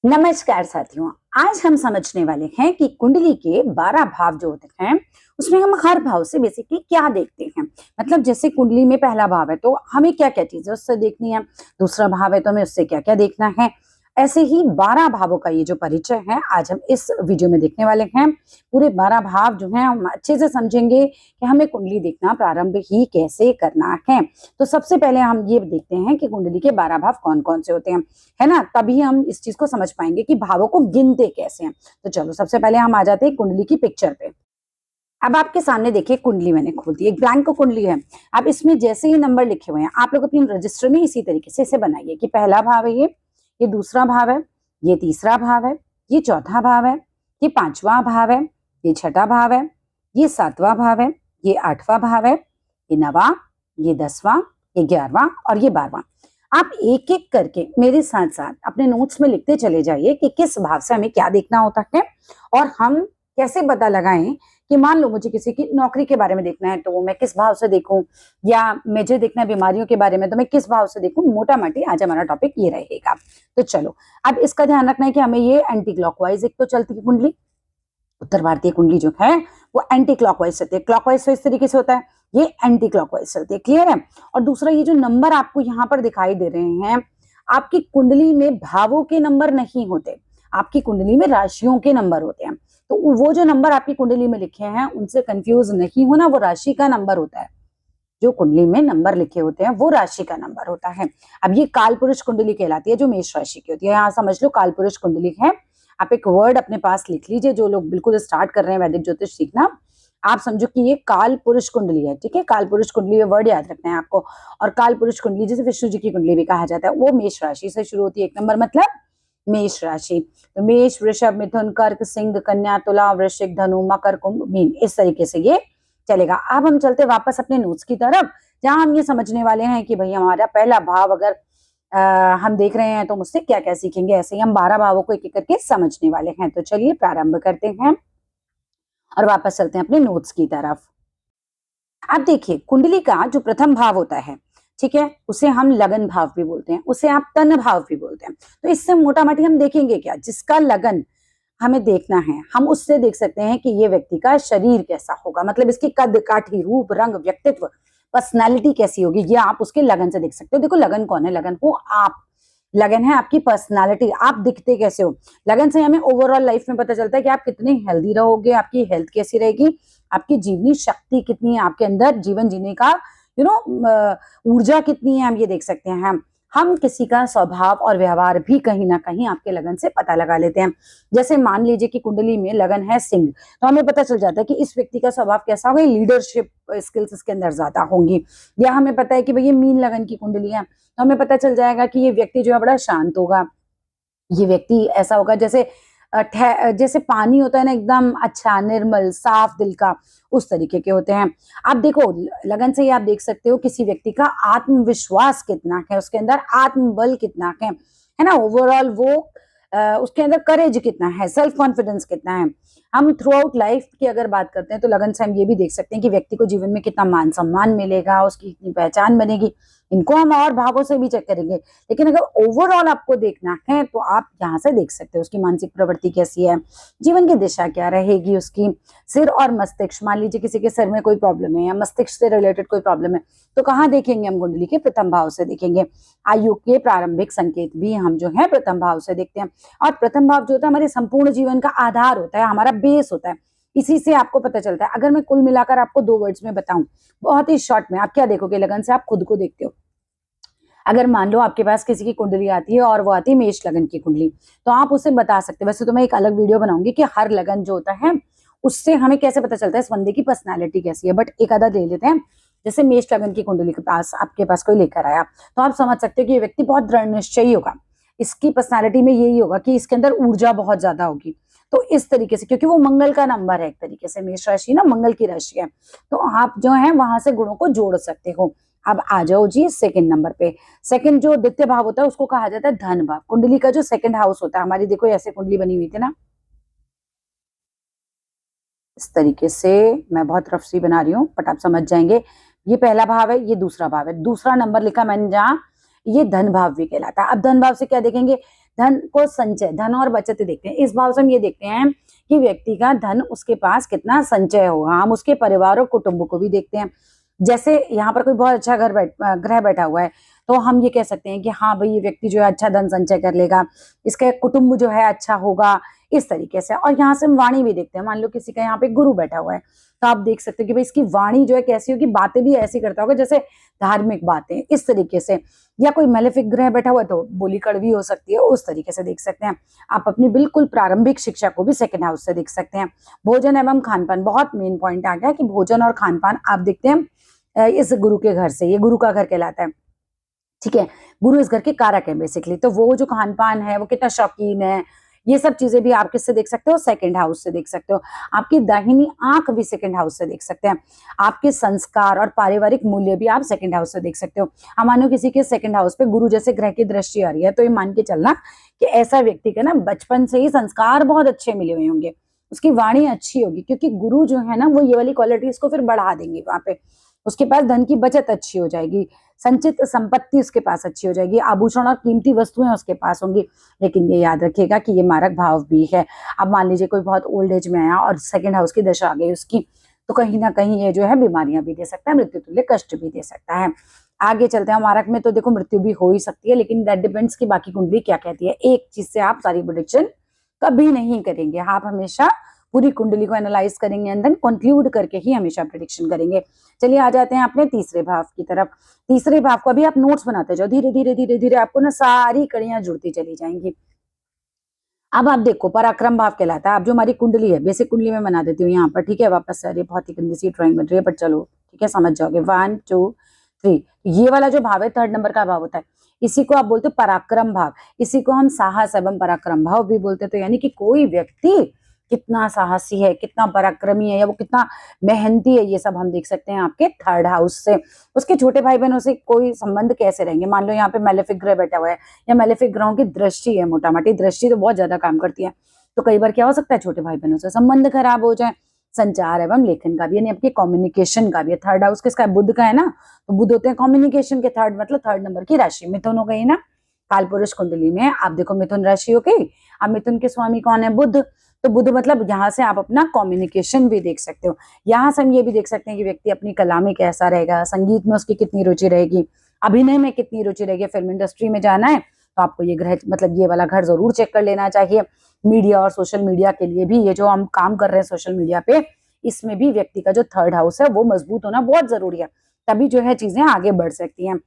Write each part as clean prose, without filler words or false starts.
नमस्कार साथियों। आज हम समझने वाले हैं कि कुंडली के 12 भाव जो होते हैं उसमें हम हर भाव से बेसिकली क्या देखते हैं। मतलब जैसे कुंडली में पहला भाव है तो हमें क्या क्या चीजें उससे देखनी है, दूसरा भाव है तो हमें उससे क्या क्या देखना है। ऐसे ही 12 भावों का ये जो परिचय है आज हम इस वीडियो में देखने वाले हैं। पूरे 12 भाव जो हैं हम अच्छे से समझेंगे कि हमें कुंडली देखना प्रारंभ ही कैसे करना है। तो सबसे पहले हम ये देखते हैं कि कुंडली के 12 भाव कौन कौन से होते हैं, है ना। तभी हम इस चीज को समझ पाएंगे कि भावों को गिनते कैसे हैं। तो चलो सबसे पहले हम आ जाते हैं कुंडली की पिक्चर पे। अब आपके सामने देखिए कुंडली मैंने खोल दी, एक ब्लैंक कुंडली है। अब इसमें जैसे ही नंबर लिखे हुए हैं आप लोग अपने रजिस्टर में इसी तरीके से इसे बनाइए कि पहला भाव है ये दूसरा भाव है, ये तीसरा भाव है, ये चौथा भाव है, ये पांचवा भाव है, ये छठा भाव है, ये सातवां भाव है, ये आठवां भाव है, ये नवा, ये 10वां, ये 11वां और ये 12वां। आप एक एक करके मेरे साथ साथ अपने नोट्स में लिखते चले जाइए कि किस भाव से हमें क्या देखना होता है और हम कैसे पता लगाएं कि मान लो मुझे किसी की नौकरी के बारे में देखना है तो मैं किस भाव से देखूं, या मुझे देखना है बीमारियों के बारे में तो मैं किस भाव से देखूं। मोटा मोटी आज हमारा टॉपिक ये रहेगा। तो चलो अब इसका ध्यान रखना है कि हमें ये एंटी क्लॉकवाइज एक तो चलती है कुंडली, उत्तर भारतीय कुंडली जो है वो एंटी क्लॉकवाइज चलती है। क्लॉकवाइज तो इस तरीके से होता है, ये एंटी क्लॉकवाइज चलती है। क्लियर है। और दूसरा ये जो नंबर आपको यहाँ पर दिखाई दे रहे हैं, आपकी कुंडली में भावों के नंबर नहीं होते, आपकी कुंडली में राशियों के नंबर होते हैं। तो वो जो नंबर आपकी कुंडली में लिखे हैं उनसे कंफ्यूज नहीं होना, वो राशि का नंबर होता है। जो कुंडली में नंबर लिखे होते हैं वो राशि का नंबर होता है। अब ये काल पुरुष कुंडली कहलाती है जो मेष राशि की होती है। यहाँ समझ लो काल पुरुष कुंडली है। आप एक वर्ड अपने पास लिख लीजिए, जो लोग बिल्कुल स्टार्ट कर रहे हैं वैदिक ज्योतिष सीखना, आप समझो कि ये काल पुरुष कुंडली है। ठीक है, काल पुरुष कुंडली में वर्ड याद रखना है आपको। और काल पुरुष कुंडली जिसे विष्णु जी की कुंडली भी कहा जाता है वो मेष राशि से शुरू होती है। एक नंबर मतलब मेष राशि। तो मेष, वृषभ, मिथुन, कर्क, सिंह, कन्या, तुला, वृश्चिक, धनु, मकर, कुंभ, मीन, इस तरीके से ये चलेगा। अब हम चलते वापस अपने नोट्स की तरफ, जहां हम ये समझने वाले हैं कि भाई हमारा पहला भाव अगर हम देख रहे हैं तो मुझसे क्या क्या सीखेंगे। ऐसे ही हम 12 भावों को एक एक करके समझने वाले हैं। तो चलिए प्रारंभ करते हैं और वापस चलते हैं अपने नोट्स की तरफ। अब देखिए कुंडली का जो प्रथम भाव होता है, ठीक है, उसे हम लगन भाव भी बोलते हैं, उसे आप तन भाव भी बोलते हैं। तो इससे मोटा मोटी हम देखेंगे क्या, जिसका लगन हमें देखना है हम उससे देख सकते हैं कि ये व्यक्ति का शरीर कैसा होगा, मतलब इसकी कद काठी, रूप, रंग, व्यक्तित्व, पर्सनालिटी कैसी होगी, ये आप उसके लगन से देख सकते हो। देखो लगन कौन है, लगन को आप, लगन है आपकी पर्सनालिटी, आप दिखते कैसे हो। लगन से हमें ओवरऑल लाइफ में पता चलता है कि आप कितने हेल्दी रहोगे, आपकी हेल्थ कैसी रहेगी, आपकी जीवनी शक्ति कितनी है, आपके अंदर जीवन जीने का ऊर्जा कितनी है, हम ये देख सकते हैं। हम किसी का स्वभाव और व्यवहार भी कहीं ना कहीं आपके लगन से पता लगा लेते हैं। जैसे मान लीजिए कि कुंडली में लगन है सिंह, तो हमें पता चल जाता है कि इस व्यक्ति का स्वभाव कैसा होगा, लीडरशिप स्किल्स इसके अंदर ज्यादा होंगी। या हमें पता है कि भाई ये मीन लगन की कुंडली है, तो हमें पता चल जाएगा कि ये व्यक्ति जो है बड़ा शांत होगा। ये व्यक्ति ऐसा होगा जैसे जैसे पानी होता है ना, एकदम अच्छा, निर्मल, साफ दिल का, उस तरीके के होते हैं। आप देखो लगन से ही आप देख सकते हो किसी व्यक्ति का आत्मविश्वास कितना है, उसके अंदर आत्मबल कितना है ना, ओवरऑल वो उसके अंदर करेज कितना है, सेल्फ कॉन्फिडेंस कितना है। हम थ्रू आउट लाइफ की अगर बात करते हैं तो लगन से हम ये भी देख सकते हैं कि व्यक्ति को जीवन में कितना मान सम्मान मिलेगा, उसकी कितनी पहचान बनेगी। इनको हम और भावों से भी चेक करेंगे, लेकिन अगर ओवरऑल आपको देखना है तो आप यहाँ से देख सकते हो उसकी मानसिक प्रवृत्ति कैसी है, जीवन की दिशा क्या रहेगी उसकी। सिर और मस्तिष्क, मान लीजिए किसी के सिर में कोई प्रॉब्लम है या मस्तिष्क से रिलेटेड कोई प्रॉब्लम है, तो कहाँ देखेंगे हम, कुंडली के प्रथम भाव से देखेंगे। आयु के प्रारंभिक संकेत भी हम जो है प्रथम भाव से देखते हैं। और प्रथम भाव जो होता है हमारे संपूर्ण जीवन का आधार होता है, हमारा बेस होता है। इसी से आपको पता चलता है। अगर मैं कुल मिलाकर आपको 2 वर्ड्स में बताऊं, बहुत ही शॉर्ट में, आप क्या देखोगे, लगन से आप खुद को देखते हो। अगर मान लो आपके पास किसी की कुंडली आती है और वो आती है मेष लगन की कुंडली, तो आप उसे बता सकते हैं। वैसे तो मैं एक अलग वीडियो बनाऊंगी कि हर लगन जो होता है उससे हमें कैसे पता चलता है इस बंदे की पर्सनैलिटी कैसी है, बट एक आधा ले लेते हैं। जैसे मेष लगन की कुंडली के पास आपके पास कोई लेकर आया, तो आप समझ सकते हो कि ये व्यक्ति बहुत दृढ़ निश्चयी होगा। इसकी पर्सनैलिटी में यही होगा कि इसके अंदर ऊर्जा बहुत ज्यादा होगी। तो इस तरीके से, क्योंकि वो मंगल का नंबर है, एक तरीके से मेष राशि ना मंगल की राशि है, तो आप जो है वहां से गुणों को जोड़ सकते हो। अब आ जाओ जी सेकंड नंबर पे। सेकंड जो द्वितीय भाव होता है उसको कहा जाता है धन भाव। कुंडली का जो सेकंड हाउस होता है, हमारी देखो ऐसे कुंडली बनी हुई थी ना, इस तरीके से, मैं बहुत रफ सी बना रही हूँ बट आप समझ जाएंगे। ये पहला भाव है, ये दूसरा भाव है, दूसरा नंबर लिखा मैंने जहां, ये धन भाव भी कहलाता है। अब धन भाव से क्या देखेंगे, धन को संचय, धन और बचत देखते हैं। इस भाव से हम ये देखते हैं कि व्यक्ति का धन उसके पास कितना संचय होगा। हम उसके परिवार और कुटुंब को भी देखते हैं। जैसे यहाँ पर कोई बहुत अच्छा ग्रह बैठा हुआ है, तो हम ये कह सकते हैं कि हाँ भाई, ये व्यक्ति जो है अच्छा धन संचय कर लेगा, इसका कुटुंब जो है अच्छा होगा, इस तरीके से। और यहाँ से हम वाणी भी देखते हैं। मान लो किसी का यहाँ पे गुरु बैठा हुआ है, तो आप देख सकते हो कि भाई इसकी वाणी जो है कैसी होगी, बातें भी ऐसी करता होगा जैसे धार्मिक बातें, इस तरीके से। या कोई मेलेफिक ग्रह बैठा हुआ है तो बोली कड़वी हो सकती है, उस तरीके से देख सकते हैं। आप अपनी बिल्कुल प्रारंभिक शिक्षा को भी सेकंड हाउस से देख सकते हैं। भोजन एवं खानपान, बहुत मेन पॉइंट आ गया कि भोजन और खानपान आप देखते हैं इस गुरु के घर से, ये गुरु का घर कहलाता है, ठीक है। गुरु इस घर के कारक है बेसिकली। तो वो जो खान पान है वो कितना शौकीन है, ये सब चीजें भी आप किससे देख सकते हो, सेकंड हाउस से देख सकते हो। आपकी दाहिनी आंख भी सेकंड हाउस से देख सकते हैं। आपके संस्कार और पारिवारिक मूल्य भी आप सेकंड हाउस से देख सकते हो। हम मानो किसी के सेकंड हाउस पे गुरु जैसे ग्रह की दृष्टि आ रही है, तो ये मान के चलना कि ऐसा व्यक्ति का ना बचपन से ही संस्कार बहुत अच्छे मिले हुए होंगे, उसकी वाणी अच्छी होगी, क्योंकि गुरु जो है ना वो ये वाली क्वालिटीज को फिर बढ़ा देंगे वहां पे। उसके पास धन की बचत अच्छी हो जाएगी, संचित संपत्ति उसके पास अच्छी हो जाएगी, आभूषण और कीमती वस्तुएं उसके पास होंगी। लेकिन ये याद रखिएगा कि ये मारक भाव भी है। अब मान लीजिए कोई बहुत ओल्ड एज में आया और सेकंड हाउस की दशा आ गई उसकी, तो कहीं ना कहीं ये जो है बीमारियां भी दे सकता है, मृत्यु तुल्य कष्ट भी दे सकता है। आगे चलते हैं। मारक में तो देखो मृत्यु भी हो ही सकती है, लेकिन दैट डिपेंड्स की बाकी कुंडली क्या कहती है। एक चीज से आप सारी प्रेडिक्शन कभी नहीं करेंगे, आप हमेशा पूरी कुंडली को एनालाइज करेंगे एंड देन कंक्लूड करके ही हमेशा प्रेडिक्शन करेंगे। चलिए आ जाते हैं अपने तीसरे भाव की तरफ। तीसरे भाव को अभी आप नोट्स बनाते जाओ, धीरे धीरे धीरे धीरे आपको ना सारी कड़ियां जुड़ती चली जाएंगी। अब आप देखो पराक्रम भाव कहलाता है। अब जो हमारी कुंडली है, बेसिक कुंडली में बना देती हूँ यहाँ पर, ठीक है। वापस से, अरे बहुत ही गंदी सी ड्राइंग बन रही है, पर चलो ठीक है, समझ जाओगे। 1 2 3, ये वाला जो भाव है थर्ड नंबर का भाव होता है, इसी को आप बोलते हो पराक्रम भाव। इसी को हम साहस एवं पराक्रम भाव भी बोलते हैं। तो यानी कि कोई व्यक्ति कितना साहसी है, कितना पराक्रमी है, या वो कितना मेहनती है, ये सब हम देख सकते हैं आपके थर्ड हाउस से। उसके छोटे भाई बहनों से कोई संबंध कैसे रहेंगे। मान लो यहाँ पे मेलेफिक ग्रह बैठा हुआ है, या मेलेफिक ग्रहों की दृष्टि है, मोटा मोटी दृष्टि तो बहुत ज्यादा काम करती है। तो कई बार क्या हो सकता है, छोटे भाई बहनों से संबंध खराब हो जाए। संचार एवं लेखन का भी, यानी आपके कम्युनिकेशन का भी। थर्ड हाउस किसका है, बुध का है ना, तो बुध होते हैं कम्युनिकेशन के थर्ड, मतलब थर्ड नंबर की राशि मिथुन हो गई ना। काल पुरुष कुंडली में आप देखो मिथुन राशि हो गई। अब मिथुन के स्वामी कौन है, बुध। तो बुध मतलब यहाँ से आप अपना कम्युनिकेशन भी देख सकते हो। यहाँ से हम ये भी देख सकते हैं कि व्यक्ति अपनी कला में कैसा रहेगा, संगीत में उसकी कितनी रुचि रहेगी, अभिनय में कितनी रुचि रहेगी। फिल्म इंडस्ट्री में जाना है तो आपको ये ग्रह, मतलब ये वाला घर जरूर चेक कर लेना चाहिए। मीडिया और सोशल मीडिया के लिए भी, ये जो हम काम कर रहे हैं सोशल मीडिया पे, इसमें भी व्यक्ति का जो थर्ड हाउस है वो मजबूत होना बहुत जरूरी है, तभी जो है चीजें आगे बढ़ सकती हैं।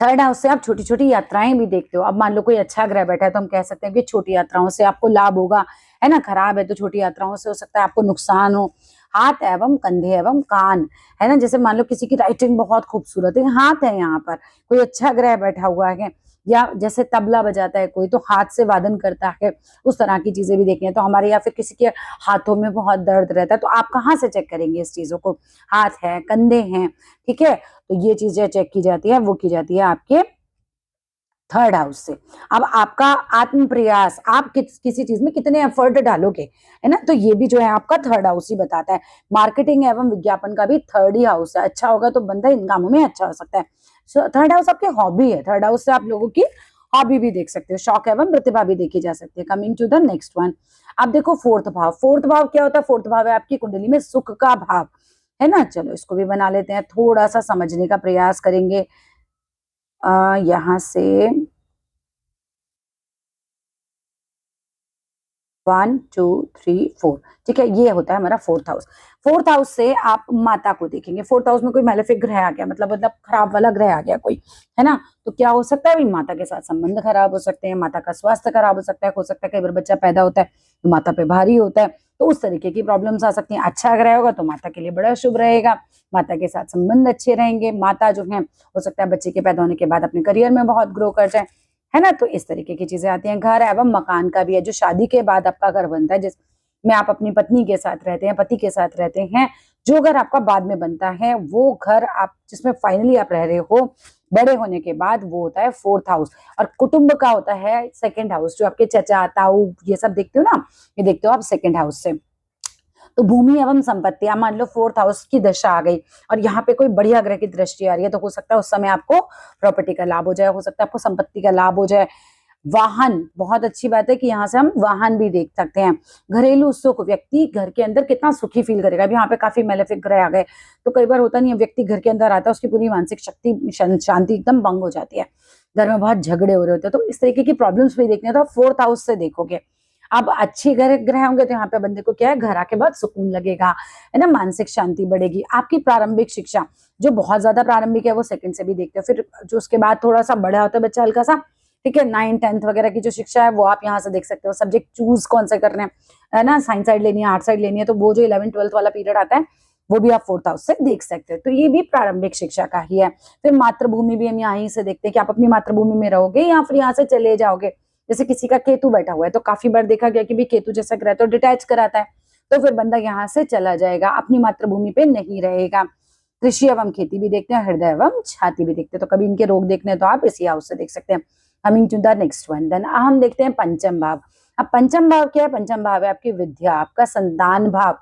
थर्ड हाउस से आप छोटी छोटी यात्राएं भी देखते हो। अब मान लो कोई अच्छा ग्रह बैठा है, तो हम कह सकते हैं कि छोटी यात्राओं से आपको लाभ होगा, है ना। खराब है तो छोटी यात्राओं से हो सकता है आपको नुकसान हो। हाथ एवं कंधे एवं कान, है ना। जैसे मान लो किसी की राइटिंग बहुत खूबसूरत है, हाथ है यहाँ पर, कोई अच्छा ग्रह बैठा हुआ है, या जैसे तबला बजाता है कोई, तो हाथ से वादन करता है, उस तरह की चीजें भी देखनी है। तो हमारे, या फिर किसी के हाथों में बहुत दर्द रहता है, तो आप कहाँ से चेक करेंगे इस चीजों को, हाथ है, कंधे हैं, ठीक है। तो ये चीजें चेक की जाती है, वो की जाती है आपके थर्ड हाउस से। अब आपका आत्म प्रयास, आप किसी चीज में कितने एफर्ट डालोगे, है ना, तो ये भी जो है आपका थर्ड हाउस ही बताता है। मार्केटिंग एवं विज्ञापन का भी थर्ड ही हाउस है, अच्छा होगा तो बंदा इन कामों में अच्छा हो सकता है। सो थर्ड हाउस आपकी हॉबी है, थर्ड हाउस से आप लोगों की हॉबी भी देख सकते हो, शौक एवं प्रतिभा भी देखी जा सकती है। Coming to the next one. अब देखो फोर्थ भाव। फोर्थ भाव क्या होता है, फोर्थ भाव है आपकी कुंडली में सुख का भाव, है ना। चलो इसको भी बना लेते हैं, थोड़ा सा समझने का प्रयास करेंगे। यहाँ से 1 2 3 4, ठीक है, ये होता है हमारा फोर्थ हाउस। फोर्थ हाउस से आप माता को देखेंगे। फोर्थ हाउस में कोई मेलेफिक ग्रह आ गया, मतलब खराब वाला ग्रह आ गया कोई, है ना, तो क्या हो सकता है भाई, माता के साथ संबंध खराब हो सकते हैं, माता का स्वास्थ्य खराब हो सकता है कई बार बच्चा पैदा होता है तो माता पे भारी होता है, तो उस तरीके की प्रॉब्लम्स आ सकती हैं। अच्छा ग्रह होगा तो माता के लिए बड़ा शुभ रहेगा, माता के साथ संबंध अच्छे रहेंगे। माता जो है हो सकता है बच्चे के पैदा होने के बाद अपने करियर में बहुत ग्रो कर जाए, है ना। तो इस तरीके की चीजें आती हैं। घर एवं मकान का भी है, जो शादी के बाद आपका घर बनता है, जिसमें आप अपनी पत्नी के साथ रहते हैं, पति के साथ रहते हैं, जो घर आपका बाद में बनता है, वो घर आप जिसमें फाइनली आप रह रहे हो बड़े होने के बाद, वो होता है फोर्थ हाउस। और कुटुंब का होता है सेकंड हाउस, जो आपके चचा ताऊ ये सब देखते हो ना, ये देखते हो आप सेकंड हाउस से। तो भूमि एवं संपत्ति, आप मान लो फोर्थ हाउस की दशा आ गई और यहाँ पे कोई बढ़िया ग्रह की दृष्टि आ रही है, तो हो सकता है उस समय आपको प्रॉपर्टी का लाभ हो जाए, हो सकता है आपको संपत्ति का लाभ हो जाए, वाहन, बहुत अच्छी बात है कि यहाँ से हम वाहन भी देख सकते हैं। घरेलू सुख, व्यक्ति घर के अंदर कितना सुखी फील करेगा। अभी यहाँ पे काफी मेलेफिक ग्रह आ गए, तो कई बार होता नहीं है, व्यक्ति घर के अंदर आता है, उसकी पूरी मानसिक शक्ति शांति एकदम भंग हो जाती है, घर में बहुत झगड़े हो रहे होते हैं, तो इस तरीके की प्रॉब्लम्स भी देखने तो फोर्थ हाउस से देखोगे। अब अच्छी ग्रह होंगे तो यहाँ पे बंदे को क्या है, घर आके बहुत सुकून लगेगा, है ना, मानसिक शांति बढ़ेगी। आपकी प्रारंभिक शिक्षा जो बहुत ज्यादा प्रारंभिक है वो सेकंड से भी देखते हैं, फिर जो उसके बाद थोड़ा सा बड़ा होता है बच्चा हल्का सा, ठीक है, 9th 10th वगैरह की जो शिक्षा है वो आप यहाँ से देख सकते हो। सब्जेक्ट चूज कौन से करने हैं, है ना, साइंस साइड लेनी है, आर्ट साइड लेनी है, तो वो जो 11th 12th वाला पीरियड आता है वो भी आप फोर्थ हाउस से देख सकते हैं। तो ये भी प्रारंभिक शिक्षा का ही है। फिर मातृभूमि भी हम यहाँ से देखते हैं कि आप अपनी मातृभूमि में रहोगे या फिर यहाँ से चले जाओगे। जैसे किसी का केतु बैठा हुआ है तो काफी बार देखा गया कि भी केतु जैसा ग्रह तो डिटैच कराता है, तो फिर बंदा यहाँ से चला जाएगा, अपनी मातृभूमि पे नहीं रहेगा। कृषि एवं खेती भी देखते हैं, हृदय एवं छाती भी देखते हैं, तो कभी इनके रोग देखने तो आप इसी हाउस से देख सकते हैं। Coming to the next one, then हम देखते हैं पंचम भाव। अब पंचम भाव क्या है? पंचम भाव है आपकी विद्या, आपका संतान भाव,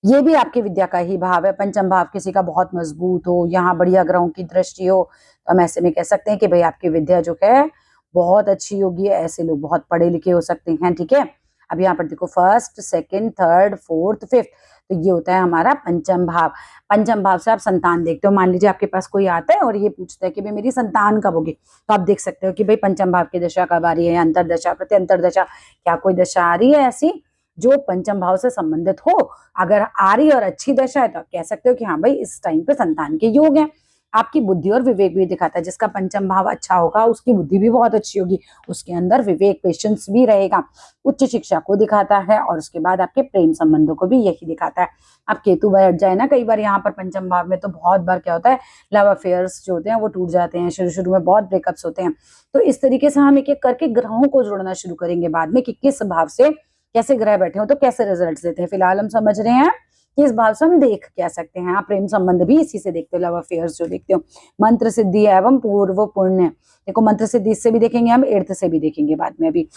ये भी आपकी विद्या का ही भाव है। पंचम भाव किसी का बहुत मजबूत हो, यहाँ बढ़िया ग्रहों की दृष्टि हो, तो हम ऐसे में कह सकते हैं कि भाई आपकी विद्या जो है बहुत अच्छी होगी। ऐसे लोग बहुत पढ़े लिखे हो सकते हैं, ठीक है। अब यहाँ पर देखो first second third fourth fifth, तो ये होता है हमारा पंचम भाव। पंचम भाव से आप संतान देखते हो। मान लीजिए आपके पास कोई आता है और ये पूछता है कि भाई मेरी संतान कब होगी, तो आप देख सकते हो कि भाई पंचम भाव की दशा कब आ रही है, या अंतर दशा प्रत्यंतर दशा, क्या कोई दशा आ रही है ऐसी जो पंचम भाव से संबंधित हो। अगर आ रही और अच्छी दशा है तो आप कह सकते हो कि हाँ भाई इस टाइम पे संतान के योग है। आपकी बुद्धि और विवेक भी दिखाता है, जिसका पंचम भाव अच्छा होगा उसकी बुद्धि भी बहुत अच्छी होगी, उसके अंदर विवेक पेशेंस भी रहेगा। उच्च शिक्षा को दिखाता है और उसके बाद आपके प्रेम संबंधों को भी यही दिखाता है। अब केतु बैठ जाए ना कई बार यहाँ पर पंचम भाव में, तो बहुत बार क्या होता है, लव अफेयर्स जो होते हैं वो टूट जाते हैं, शुरू शुरू में बहुत ब्रेकअप्स होते हैं। तो इस तरीके से हम एक एक करके ग्रहों को जोड़ना शुरू करेंगे बाद में कि किस भाव से कैसे ग्रह बैठे हो तो कैसे रिजल्ट देते हैं। फिलहाल हम समझ रहे हैं कि इस भाव से हम देख क्या सकते हैं। आप प्रेम संबंध भी इसी से देखते हो, लव अफेयर्स जो देखते हो। मंत्र सिद्धि एवं पूर्व पुण्य, देखो मंत्र सिद्धि इससे भी देखेंगे हम, एर्थ से भी देखेंगे बाद में अभी,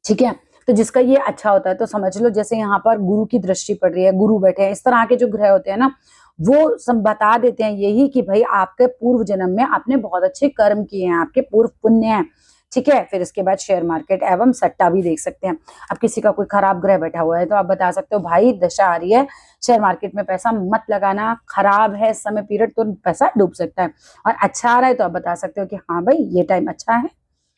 ठीक है। तो जिसका ये अच्छा होता है तो समझ लो, जैसे यहाँ पर गुरु की दृष्टि पड़ रही है, गुरु बैठे हैं, इस तरह के जो ग्रह होते हैं ना वो सब बता देते हैं यही कि भाई आपके पूर्व जन्म में आपने बहुत अच्छे कर्म किए हैं, आपके पूर्व पुण्य हैं, ठीक है। फिर इसके बाद शेयर मार्केट एवं सट्टा भी देख सकते हैं। अब किसी का कोई खराब ग्रह बैठा हुआ है तो आप बता सकते हो भाई दशा आ रही है, शेयर मार्केट में पैसा मत लगाना, खराब है इस समय पीरियड तो पैसा डूब सकता है। और अच्छा आ रहा है तो आप बता सकते हो कि हाँ भाई ये टाइम अच्छा है,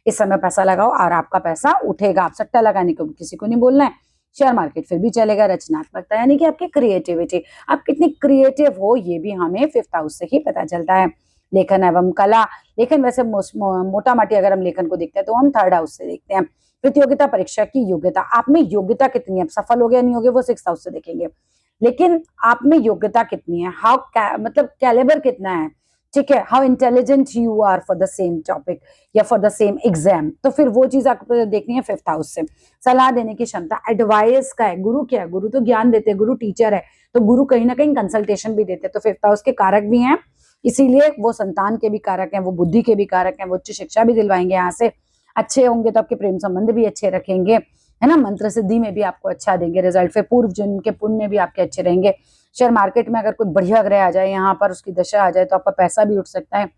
इस समय पैसा लगाओ और आपका पैसा उठेगा। आप सट्टा लगाने को किसी को नहीं बोलना है, शेयर मार्केट फिर भी चलेगा। रचनात्मकता यानी कि आपकी क्रिएटिविटी, आप कितनी क्रिएटिव हो ये भी हमें फिफ्थ हाउस से ही पता चलता है। लेखन एवं कला, लेखन वैसे मोटा माटी अगर हम लेखन को देखते हैं तो हम थर्ड हाउस से देखते हैं। प्रतियोगिता परीक्षा की योग्यता, आप में योग्यता कितनी है, सफल हो गया नहीं हो गया वो सिक्स्थ हाउस से देखेंगे, लेकिन आप में योग्यता कितनी है, मतलब कैलिबर कितना है, ठीक है, how intelligent you are for the same topic या फॉर द सेम एग्जाम, तो फिर वो चीज आपको देखनी है फिफ्थ हाउस से। सलाह देने की क्षमता, एडवाइस का है, गुरु क्या है, गुरु तो ज्ञान देते हैं, गुरु टीचर है, तो गुरु कहीं ना कहीं कंसल्टेशन भी देते हैं, तो फिफ्थ हाउस के कारक भी हैं, इसीलिए वो संतान के भी कारक हैं, वो बुद्धि के भी कारक हैं, वो उच्च शिक्षा भी दिलवाएंगे यहाँ से। अच्छे होंगे तो आपके प्रेम संबंध भी अच्छे रखेंगे, है ना, मंत्र सिद्धि में भी आपको अच्छा देंगे रिजल्ट, फिर पूर्व जन्म के पुण्य भी आपके अच्छे रहेंगे। शेयर मार्केट में अगर कोई बढ़िया ग्रह आ जाए यहाँ पर, उसकी दशा आ जाए तो आपका पैसा भी उठ सकता है।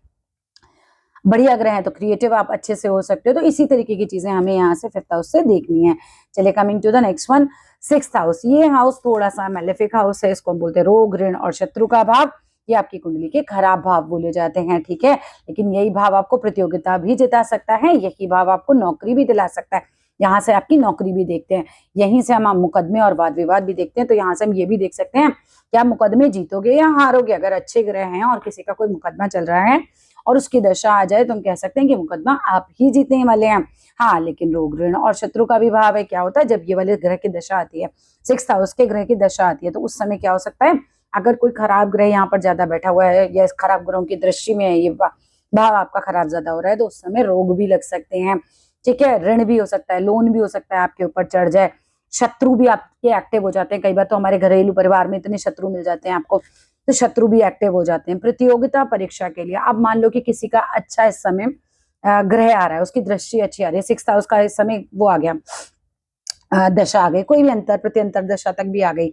बढ़िया ग्रह है तो क्रिएटिव आप अच्छे से हो सकते हो। तो इसी तरीके की चीजें हमें यहाँ से फिफ्थ हाउस से देखनी है। चलिए coming to the next one, sixth house. ये हाउस थोड़ा सा मेलेफिक हाउस है, इसको हम बोलते हैं रोग ऋण और शत्रु का भाव। ये आपकी कुंडली के खराब भाव बोले जाते हैं, ठीक है, लेकिन यही भाव आपको प्रतियोगिता भी जिता सकता है, यही भाव आपको नौकरी भी दिला सकता है। यहाँ से आपकी नौकरी भी देखते हैं, यहीं से हम मुकदमे और वाद विवाद भी देखते हैं, तो यहाँ से हम ये भी देख सकते हैं क्या मुकदमे जीतोगे या हारोगे। अगर अच्छे ग्रह हैं और किसी का कोई मुकदमा चल रहा है और उसकी दशा आ जाए तो हम कह सकते हैं कि मुकदमा आप ही जीतने वाले हैं। हाँ, लेकिन रोग ऋण और शत्रु का भी भाव है, क्या होता है जब ये वाले ग्रह की दशा आती है, सिक्स्थ हाउस के ग्रह की दशा आती है, तो उस समय क्या हो सकता है, अगर कोई खराब ग्रह यहाँ पर ज्यादा बैठा हुआ है या खराब ग्रहों की दृष्टि में ये भाव आपका खराब ज्यादा हो रहा है, तो उस समय रोग भी लग सकते हैं, ठीक है, ऋण भी हो सकता है, लोन भी हो सकता है आपके ऊपर चढ़ जाए, शत्रु भी आपके एक्टिव हो जाते हैं। कई बार तो हमारे घरेलू परिवार में इतने शत्रु मिल जाते हैं आपको, तो शत्रु भी एक्टिव हो जाते हैं। प्रतियोगिता परीक्षा के लिए, अब मान लो कि किसी का अच्छा इस समय ग्रह आ रहा है, उसकी दृष्टि अच्छी आ रही है, सिक्स्थ हाउस का इस समय वो आ गया, दशा आ गई, कोई भी अंतर प्रत्यंतर दशा तक भी आ गई,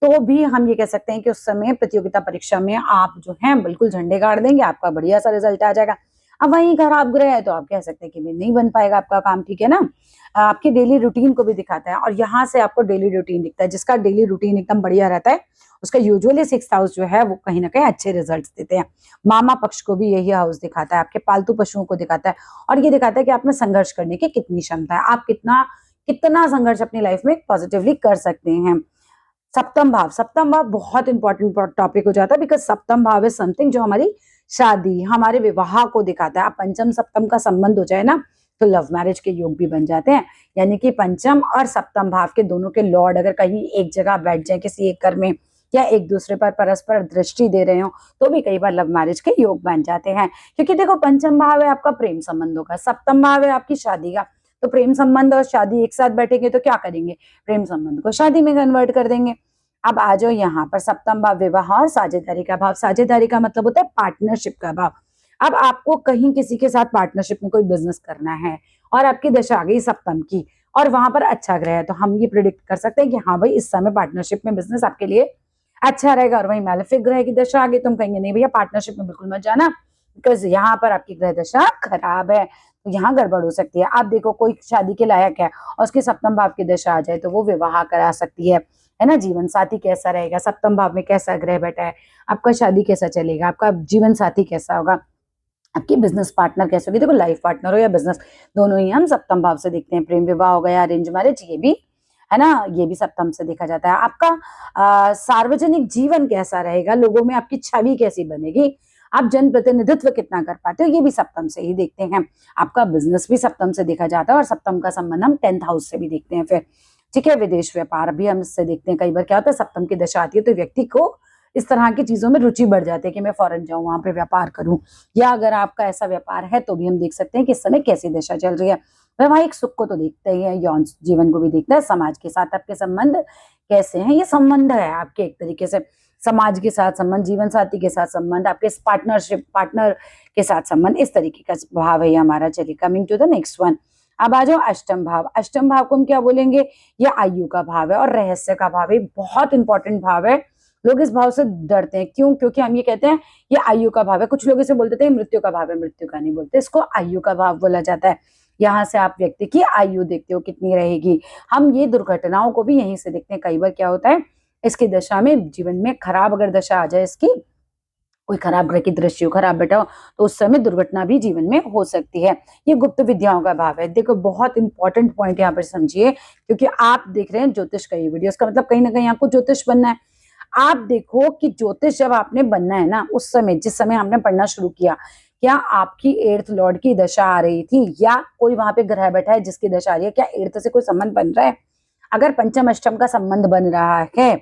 तो भी हम ये कह सकते हैं कि उस समय प्रतियोगिता परीक्षा में आप जो है बिल्कुल झंडे गाड़ देंगे, आपका बढ़िया सा रिजल्ट आ जाएगा। अब वहीं खराब ग्रह है तो आप कह सकते हैं कि भाई नहीं बन पाएगा आपका काम, ठीक है ना। आपके डेली रूटीन को भी दिखाता है और यहाँ से आपको डेली रूटीन दिखता है, जिसका डेली रूटीन एकदम बढ़िया रहता है उसका यूजुअली 6th हाउस जो है वो कहीं ना कहीं अच्छे रिजल्ट्स देते हैं। मामा पक्ष को भी यही हाउस दिखाता है, आपके पालतू पशुओं को दिखाता है और ये दिखाता है कि आप में संघर्ष करने की कितनी क्षमता है, आप कितना कितना संघर्ष अपनी लाइफ में पॉजिटिवली कर सकते हैं। सप्तम भाव बहुत इंपॉर्टेंट टॉपिक हो जाता है, बिकॉज सप्तम भाव इज समथिंग जो हमारी शादी, हमारे विवाह को दिखाता है। अब पंचम सप्तम का संबंध हो जाए ना तो लव मैरिज के योग भी बन जाते हैं, यानी कि पंचम और सप्तम भाव के दोनों के लॉर्ड अगर कहीं एक जगह बैठ जाए किसी एक घर में या एक दूसरे पर परस्पर दृष्टि दे रहे हो तो भी कई बार लव मैरिज के योग बन जाते हैं। क्योंकि देखो पंचम भाव है आपका प्रेम संबंधों का, सप्तम भाव है आपकी शादी का, तो प्रेम संबंध और शादी एक साथ बैठेंगे तो क्या करेंगे, प्रेम संबंध को शादी में कन्वर्ट कर देंगे। अब आ जाओ यहाँ पर सप्तम भाव विवाह और साझेदारी का भाव। साझेदारी का मतलब होता है पार्टनरशिप का भाव। अब आपको कहीं किसी के साथ पार्टनरशिप में कोई बिजनेस करना है और आपकी दशा आ गई सप्तम की और वहां पर अच्छा ग्रह है, तो हम ये प्रिडिक्ट कर सकते हैं कि हाँ भाई इस समय पार्टनरशिप में बिजनेस आपके लिए अच्छा रहेगा। और वही मैलेफिक ग्रह की दशा आ गई, तुम कहेंगे नहीं भैया पार्टनरशिप में बिल्कुल मत जाना, बिकॉज यहाँ पर आपकी ग्रह दशा खराब है, तो यहाँ गड़बड़ हो सकती है। आप देखो कोई शादी के लायक है और उसके सप्तम भाव की दशा आ जाए तो वो विवाह करा सकती है ना। जीवन साथी कैसा रहेगा, सप्तम भाव में कैसा ग्रह बैठा है, आपका शादी कैसा चलेगा, आपका जीवन साथी कैसा होगा, आपकी बिजनेस पार्टनर कैसे होगी। देखो लाइफ पार्टनर हो या बिजनेस, दोनों ही हम सप्तम भाव से देखते हैं। प्रेम विवाह हो गया, अरेंज मैरिज, ये भी है ना, ये भी सप्तम से देखा जाता है। आपका सार्वजनिक जीवन कैसा रहेगा, लोगों में आपकी छवि कैसी बनेगी, आप जन प्रतिनिधित्व कितना कर पाते हो, ये भी सप्तम से ही देखते हैं। आपका बिजनेस भी सप्तम से देखा जाता है और सप्तम का संबंध हम 10th हाउस से भी देखते हैं फिर, ठीक है। विदेश व्यापार भी हम इससे देखते हैं। कई बार क्या होता है सप्तम की दशा आती है तो व्यक्ति को इस तरह की चीजों में रुचि बढ़ जाती है कि मैं फॉरेन जाऊं वहां पे व्यापार करूं, या अगर आपका ऐसा व्यापार है तो भी हम देख सकते हैं कि इस समय कैसी दशा चल रही है। वैवाहिक सुख को तो देखते ही है, यौन जीवन को भी देखता है, समाज के साथ आपके संबंध कैसे हैं, ये संबंध है आपके एक तरीके से समाज के साथ संबंध, जीवन साथी के साथ संबंध, आपके पार्टनर के साथ संबंध, इस तरीके का भाव है हमारा। चलिए coming to the next one. अब आ जाओ अष्टम भाव। अष्टम भाव को हम क्या बोलेंगे, ये आयु का भाव है और रहस्य का भाव है, बहुत इंपॉर्टेंट भाव है। लोग इस भाव से डरते हैं, क्यों, क्योंकि हम ये कहते हैं ये आयु का भाव है। कुछ लोग इसे बोलते हैं मृत्यु का भाव है, मृत्यु का नहीं बोलते, इसको आयु का भाव बोला जाता है। यहाँ से आप व्यक्ति की आयु देखते हो कितनी रहेगी। हम ये दुर्घटनाओं को भी यहीं से देखते हैं। कई बार क्या होता है इसकी दशा में, जीवन में खराब अगर दशा आ जाए इसकी, कोई खराब ग्रह की दृष्टि हो, खराब बैठा हो, तो उस समय दुर्घटना भी जीवन में हो सकती है। ये गुप्त विद्याओं का भाव है। देखो बहुत इंपॉर्टेंट पॉइंट यहाँ पर समझिए, क्योंकि आप देख रहे हैं ज्योतिष का ये वीडियो, इसका मतलब कहीं ना कहीं आपको ज्योतिष बनना है। आप देखो कि ज्योतिष जब आपने बनना है ना, उस समय जिस समय हमने पढ़ना शुरू किया, क्या आपकी 8th लॉर्ड की दशा आ रही थी, या कोई वहां पे ग्रह बैठा है जिसकी दशा आ रही है, क्या 8th से कोई संबंध बन रहा है। अगर पंचम अष्टम का संबंध बन रहा है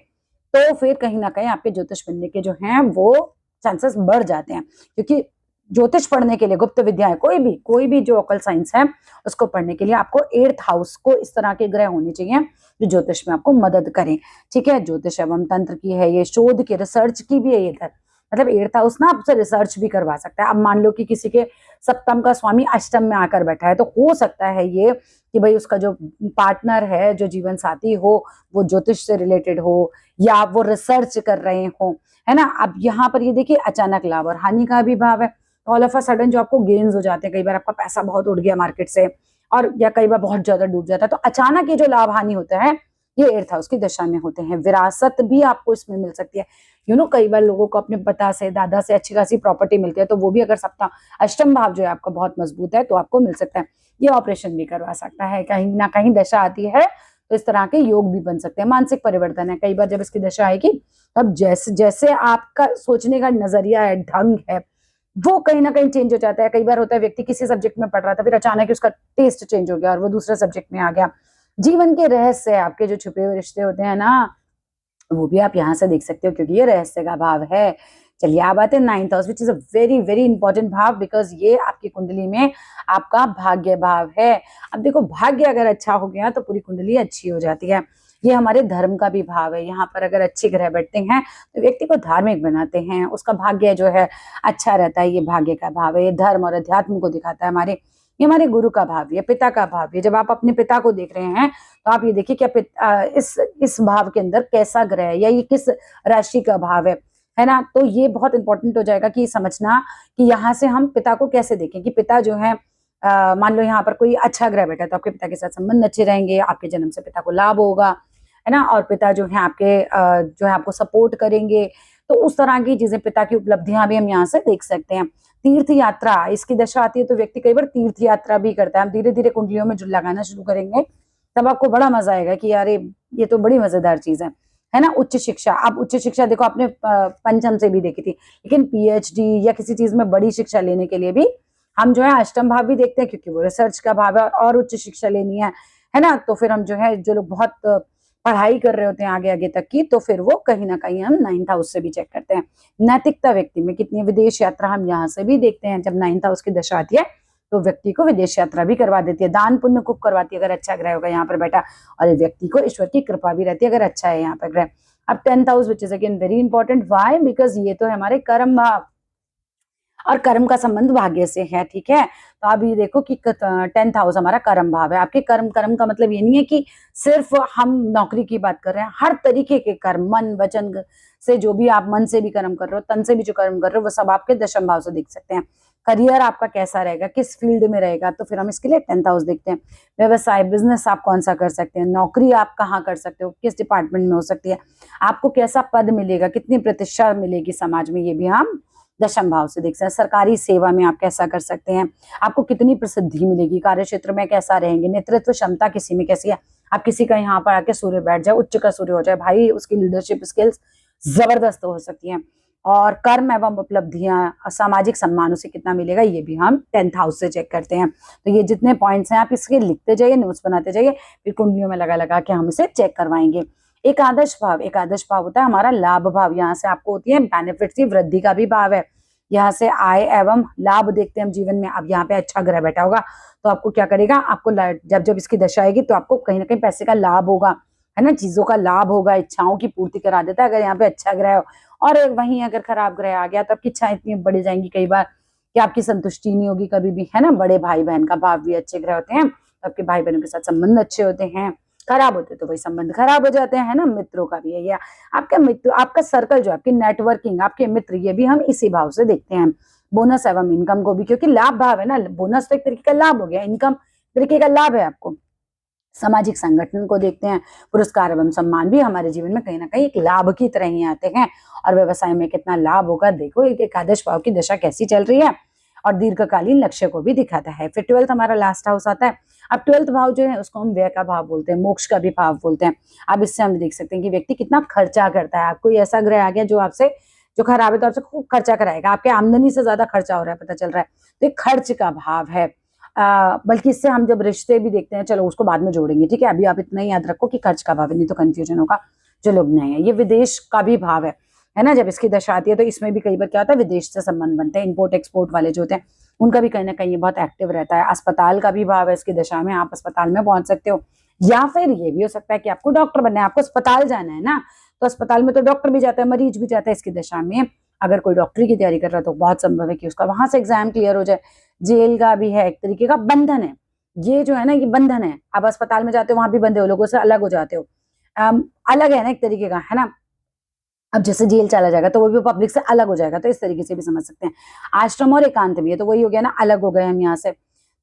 तो फिर कहीं ना कहीं आपके ज्योतिष बनने के जो हैं वो चांसेस बढ़ जाते हैं। क्योंकि ज्योतिष पढ़ने के लिए, गुप्त विद्या है, कोई भी जो ऑकल साइंस है उसको पढ़ने के लिए आपको 8th हाउस को इस तरह के ग्रह होने चाहिए जो ज्योतिष में आपको मदद करें, ठीक है। ज्योतिष एवं तंत्र की है, ये शोध की, रिसर्च की भी है ये इधर, मतलब 8th हाउस ना आपसे रिसर्च भी करवा सकता है। अब मान लो कि किसी के सप्तम का स्वामी अष्टम में आकर बैठा है, तो हो सकता है ये कि भाई उसका जो पार्टनर है, जो जीवन साथी हो, वो ज्योतिष से रिलेटेड हो या वो रिसर्च कर रहे हो, है ना। अब यहाँ पर ये देखिए अचानक लाभ और हानि का भी भाव है। ऑल ऑफ अ सडन जो आपको गेन्स हो जाते हैं, कई बार आपका पैसा बहुत उड़ गया मार्केट से, और या कई बार बहुत ज्यादा डूब जाता है, तो अचानक ये जो लाभ हानि होता है ये 8th हाउस की दशा में होते हैं। विरासत भी आपको इसमें मिल सकती है। कई बार लोगों को अपने पिता से, दादा से अच्छी खासी प्रॉपर्टी मिलती है, तो वो भी अगर सप्तम अष्टम भाव जो है आपका बहुत मजबूत है तो आपको मिल सकता है। ये ऑपरेशन भी करवा सकता है, कहीं ना कहीं दशा आती है तो इस तरह के योग भी बन सकते हैं। मानसिक परिवर्तन है, कई बार जब इसकी दशा आएगी तब जैसे जैसे आपका सोचने का नजरिया है, ढंग है, वो कहीं ना कहीं चेंज हो जाता है। कई बार होता है व्यक्ति किसी सब्जेक्ट में पढ़ रहा था, फिर अचानक उसका टेस्ट चेंज हो गया और वो दूसरे सब्जेक्ट में आ गया। जीवन के रहस्य, आपके जो छुपे हुए रिश्ते होते हैं ना, वो भी आप यहाँ से देख सकते हो, क्योंकि ये रहस्य का भाव है। चलिए अब आते हैं 9th house, which is a very very important भाव, बिकॉज ये आपकी कुंडली में आपका भाग्य भाव है। अब देखो भाग्य अगर अच्छा हो गया तो पूरी कुंडली अच्छी हो जाती है। ये हमारे धर्म का भी भाव है। यहाँ पर अगर अच्छे ग्रह बैठते हैं तो व्यक्ति को धार्मिक बनाते हैं, उसका भाग्य जो है अच्छा रहता है। ये भाग्य का भाव है, ये धर्म और अध्यात्म को दिखाता है। ये हमारे गुरु का भाव, ये पिता का भाव है। जब आप अपने पिता को देख रहे हैं तो आप ये देखिए क्या इस भाव के अंदर कैसा ग्रह है, या ये किस राशि का भाव है है ना? तो ये बहुत इंपॉर्टेंट हो जाएगा कि समझना कि यहाँ से हम पिता को कैसे देखें कि पिता जो है मान लो यहाँ पर कोई अच्छा ग्रह बैठा है तो आपके पिता के साथ संबंध अच्छे रहेंगे, आपके जन्म से पिता को लाभ होगा, है ना? और पिता जो है आपके जो है आपको सपोर्ट करेंगे। तो उस तरह की चीज़ें, पिता की उपलब्धियाँ भी हम यहाँ से देख सकते हैं। तीर्थ यात्रा, इसकी दशा आती है तो व्यक्ति कई बार तीर्थ यात्रा भी करता है। हम धीरे-धीरे कुंडलियों में जो लगाना शुरू करेंगे, तब आपको बड़ा मज़ा आएगा कि अरे! ये तो बड़ी मज़ेदार चीज़ है ना? उच्च शिक्षा, अब उच्च शिक्षा देखो आपने पंचम से भी देखी थी, लेकिन पीएचडी या किसी चीज़ में बड़ी शिक्षा लेने के लिए भी हम जो है अष्टम भाव भी देखते हैं क्योंकि वो रिसर्च का भाव है और उच्च शिक्षा लेनी है ना? तो फिर हम जो है जो लोग बहुत पढ़ाई कर रहे होते हैं आगे-आगे तक की, तो फिर वो कहीं न कहीं हम 9th हाउस से भी चेक करते हैं। नैतिकता व्यक्ति में कितनी है, विदेश यात्रा हम यहाँ से भी देखते हैं। जब 9th हाउस की दशा आती है, तो व्यक्ति को विदेश यात्रा भी करवा देती है। दान पुण्य खूब करवाती है अगर अच्छा ग्रह होगा यहाँ पर बैठा, और व्यक्ति को ईश्वर की कृपा भी रहती है अगर अच्छा है यहाँ पर ग्रह। अब 10th house which is again very important, why? Because ये तो है हमारे कर्म भाव, और कर्म का संबंध भाग्य से है, ठीक है? तो आप ये देखो कि 10th हाउस हमारा कर्म भाव है। आपके कर्म, कर्म का मतलब ये नहीं है कि सिर्फ हम नौकरी की बात कर रहे हैं, हर तरीके के कर्म, मन, वचन से जो भी आप मन से भी कर्म कर रहे हो, तन से भी जो कर्म कर रहे हो, वो सब आपके दशम भाव से देख सकते हैं। करियर आपका कैसा रहेगा, किस फील्ड में रहेगा, तो फिर हम इसके लिए 10th हाउस देखते हैं। व्यवसाय, बिज़नेस आप कौन-सा कर सकते हैं, नौकरी आप कहाँ कर सकते हो, किस डिपार्टमेंट में हो सकती है, आपको कैसा पद मिलेगा, कितनी प्रतिष्ठा मिलेगी समाज में, ये भी हम दशम भाव से देख सकते हैं। सरकारी सेवा में आप कैसा कर सकते हैं, आपको कितनी प्रसिद्धि मिलेगी, कार्य क्षेत्र में कैसा रहेंगे, नेतृत्व क्षमता किसी में कैसी है। आप किसी का यहाँ पर आके सूर्य बैठ जाए, उच्च का सूर्य हो जाए, भाई उसकी लीडरशिप स्किल्स जबरदस्त हो सकती हैं। और कर्म एवं उपलब्धियां, सामाजिक सम्मान उसे कितना मिलेगा, ये भी हम 10th हाउस से चेक करते हैं। तो ये जितने पॉइंट्स हैं आप इसके लिखते जाइए, नोट्स बनाते जाइए, फिर कुंडलियों में लगा लगा के हम इसे चेक करवाएंगे। एकादश भाव, एकादश भाव होता है हमारा लाभ भाव। यहाँ से आपको होती है बेनिफिट्स की वृद्धि का भी भाव है। यहाँ से आय एवं लाभ देखते हैं हम जीवन में। अब यहाँ पे अच्छा ग्रह बैठा होगा तो आपको क्या करेगा, आपको जब जब इसकी दशा आएगी तो आपको कहीं ना कहीं पैसे का लाभ होगा, है ना, चीजों का लाभ होगा, इच्छाओं की पूर्ति करा देता है अगर यहाँ पे अच्छा ग्रह हो। और वहीं अगर खराब ग्रह आ गया तो आपकी इच्छाएं इतनी बढ़ जाएंगी कई बार कि आपकी संतुष्टि नहीं होगी कभी भी, है ना। बड़े भाई बहन का भाव भी अच्छे ग्रह होते हैं तो आपके भाई बहनों के साथ संबंध अच्छे होते हैं। खराब होते तो वही संबंध खराब हो जाते हैं, है ना। मित्रों का भी है, या आपका मित्र, आपका सर्कल जो आपकी नेटवर्किंग, आपके मित्र, ये भी हम इसी भाव से देखते हैं। बोनस एवं इनकम को भी, क्योंकि लाभ भाव है ना, बोनस तो एक तरीके का लाभ हो गया, इनकम तरीके का लाभ है आपको। सामाजिक संगठन को देखते हैं, पुरस्कार एवं सम्मान भी हमारे जीवन में कहीं ना कहीं एक लाभ की तरह ही आते हैं। और व्यवसाय में कितना लाभ होगा, देखो एक एकादश भाव की दशा कैसी चल रही है, और दीर्घकालीन लक्ष्य को भी दिखाता है। फिर 12th हमारा लास्ट हाउस आता है। अब 12th भाव जो है उसको हम व्यय का भाव बोलते हैं, मोक्ष का भी भाव बोलते हैं। अब इससे हम देख सकते हैं कि व्यक्ति कितना खर्चा करता है। आपको ऐसा ग्रह आ गया जो आपसे, जो खराब है तो आपसे खूब खर्चा कराएगा, आपके आमदनी से ज्यादा खर्चा हो रहा है, पता चल रहा है, तो एक खर्च का भाव है। बल्कि इससे हम जब रिश्ते भी देखते हैं, चलो उसको बाद में जोड़ेंगे, ठीक है, अभी आप इतना ही याद रखो कि खर्च का भाव है, नहीं तो कंफ्यूजन होगा जो लोग नए हैं। ये विदेश का भी भाव है ना। जब इसकी दशा आती है तो इसमें भी कई बार क्या होता है, विदेश से संबंध बनते हैं, इंपोर्ट एक्सपोर्ट वाले जो होते हैं उनका भी कहीं ना कहीं बहुत एक्टिव रहता है। अस्पताल का भी भाव है इसकी दशा में, आप अस्पताल में पहुंच सकते हो। या फिर ये भी हो सकता है कि आपको डॉक्टर बनना है, आपको अस्पताल जाना है ना, तो अस्पताल में तो डॉक्टर भी जाता है, मरीज भी जाता है इसकी दशा में। अगर कोई डॉक्टरी की तैयारी कर रहा है तो बहुत संभव है कि उसका वहां से एग्जाम क्लियर हो जाए। जेल का भी है, एक तरीके का बंधन है, ये जो है ना, ये बंधन है। आप अस्पताल में जाते हो, वहां भी बंधे हो, लोगों से अलग हो जाते हो, अलग है ना एक तरीके का, है ना। अब जैसे जेल चला जाएगा तो वो भी पब्लिक से अलग हो जाएगा, तो इस तरीके से भी समझ सकते हैं। आश्रम और एकांत भी है, तो वही हो गया ना, अलग हो गए हम यहाँ से।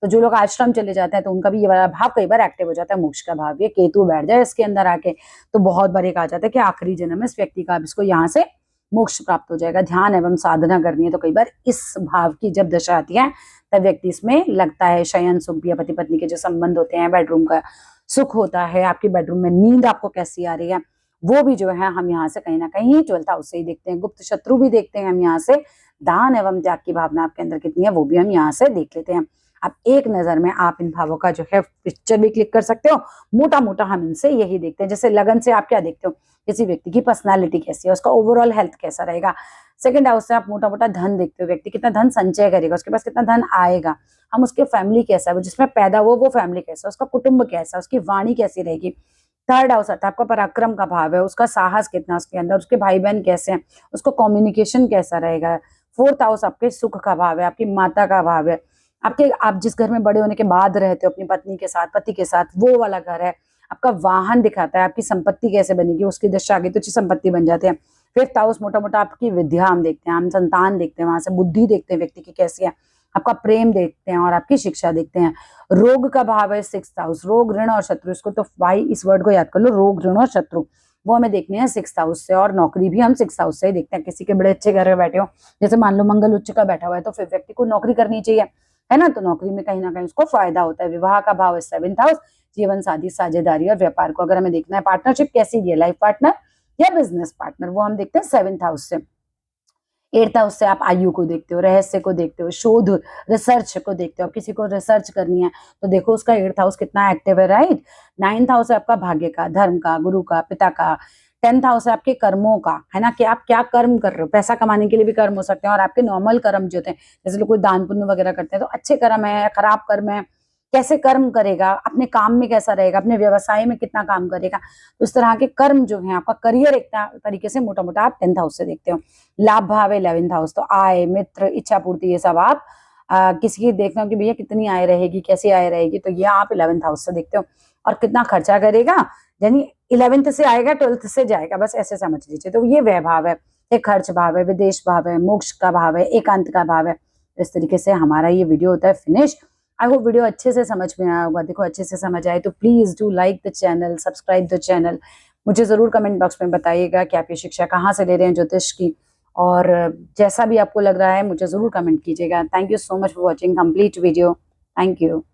तो जो लोग आश्रम चले जाते हैं तो उनका भी ये वाला भाव कई बार एक्टिव हो जाता है, मोक्ष का भाव। ये केतु बैठ जाए इसके अंदर आके तो बहुत बार एक आ जाता है कि आखिरी जन्म है इस व्यक्ति का, अब इसको यहाँ से मोक्ष प्राप्त हो जाएगा। ध्यान एवं साधना करनी है तो कई बार इस भाव की जब दशा आती है तब व्यक्ति इसमें लगता है। शयन सुख, या पति पत्नी के जो संबंध होते हैं, बेडरूम का सुख होता है, आपकी बेडरूम में नींद आपको कैसी आ रही है, वो भी जो है हम यहाँ से कहीं ना कहीं 12th हाउस से ही देखते हैं। गुप्त शत्रु भी देखते हैं हम यहाँ से। दान एवं त्याग की भावना आपके अंदर कितनी है वो भी हम यहाँ से देख लेते हैं। अब एक नजर में आप इन भावों का जो है पिक्चर भी क्लिक कर सकते हो। मोटा मोटा हम इनसे यही देखते हैं। जैसे लगन से आप क्या देखते हो, किसी व्यक्ति की पर्सनालिटी कैसी है, उसका ओवरऑल हेल्थ कैसा रहेगा। सेकंड हाउस से आप मोटा मोटा धन देखते हो, व्यक्ति कितना धन संचय करेगा, उसके पास कितना धन आएगा। हम उसके फैमिली कैसा है, वो जिसमें पैदा हुआ वो फैमिली कैसा, उसका कुटुंब कैसा, उसकी वाणी कैसी रहेगी। थर्ड हाउस आता है आपका पराक्रम का भाव है, उसका साहस कितना उसके अंदर, उसके भाई बहन कैसे हैं, उसको कम्युनिकेशन कैसा रहेगा। फोर्थ हाउस आपके सुख का भाव है, आपकी माता का भाव है, आपके, आप जिस घर में बड़े होने के बाद रहते हो अपनी पत्नी के साथ, पति के साथ, वो वाला घर है। आपका वाहन दिखाता है, आपकी संपत्ति कैसे बनेगी, उसकी दशा आगे तो अच्छी संपत्ति बन जाते हैं। 5th हाउस मोटा मोटा आपकी विद्या हम देखते हैं, हम संतान देखते हैं, वहां से बुद्धि देखते हैं व्यक्ति की कैसी है, आपका प्रेम देखते हैं और आपकी शिक्षा देखते हैं। रोग का भाव है 6th हाउस, रोग ऋण और शत्रु, इसको तो भाई इस वर्ड को याद कर लो, रोग ऋण और शत्रु, वो हमें देखने हैं 6th हाउस से। और नौकरी भी हम 6th हाउस से ही देखते हैं। किसी के बड़े अच्छे घर में बैठे हो, जैसे मान लो मंगल उच्च का बैठा हुआ है, तो फिर व्यक्ति को नौकरी करनी चाहिए, है ना, तो नौकरी में कहीं ना कहीं उसको फायदा होता है। विवाह का भाव है 7th हाउस, जीवन साथी, साझेदारी और व्यापार को अगर हमें देखना है, पार्टनरशिप कैसी भी है, लाइफ पार्टनर या बिजनेस पार्टनर, वो हम देखते हैं 7th हाउस से। 8th हाउस से आप आयु को देखते हो, रहस्य को देखते हो, शोध रिसर्च को देखते हो, किसी को रिसर्च करनी है तो देखो उसका 8th हाउस कितना एक्टिव है, राइट। 9th हाउस है आपका भाग्य का, धर्म का, गुरु का, पिता का। 10th हाउस है आपके कर्मों का, है ना, कि आप क्या कर्म कर रहे हो। पैसा कमाने के लिए भी कर्म हो सकते हैं, और आपके नॉर्मल कर्म जो होते हैं, जैसे लोग कोई दान पुण्य वगैरह करते हैं, तो अच्छे कर्म है या खराब कर्म है, कैसे कर्म करेगा, अपने काम में कैसा रहेगा, अपने व्यवसाय में कितना काम करेगा, तो इस तरह के कर्म जो है, आपका करियर एक तरीके से मोटा मोटा आप 10th हाउस से देखते हो। लाभ भाव है 11th हाउस, तो आय, मित्र, इच्छा पूर्ति, ये सब आप किसी की देखते हो कि भैया कितनी आय रहेगी, कैसी आय रहेगी, तो ये आप 11th हाउस से देखते हो। और कितना खर्चा करेगा, यानी 11th से आएगा 12th से जाएगा, बस ऐसे समझ लीजिए। तो ये व्यय भाव है, एक खर्च भाव है, विदेश भाव है, मोक्ष का भाव है, एकांत का भाव है। इस तरीके से हमारा ये वीडियो होता है फिनिश। आई होप वीडियो अच्छे से समझ में आया होगा। देखो अच्छे से समझ आए तो please do like the channel, subscribe the channel. मुझे जरूर कमेंट बॉक्स में बताइएगा कि आप ये शिक्षा कहाँ से ले रहे हैं ज्योतिष की, और जैसा भी आपको लग रहा है मुझे जरूर कमेंट कीजिएगा। Thank you so much for watching complete video. Thank you.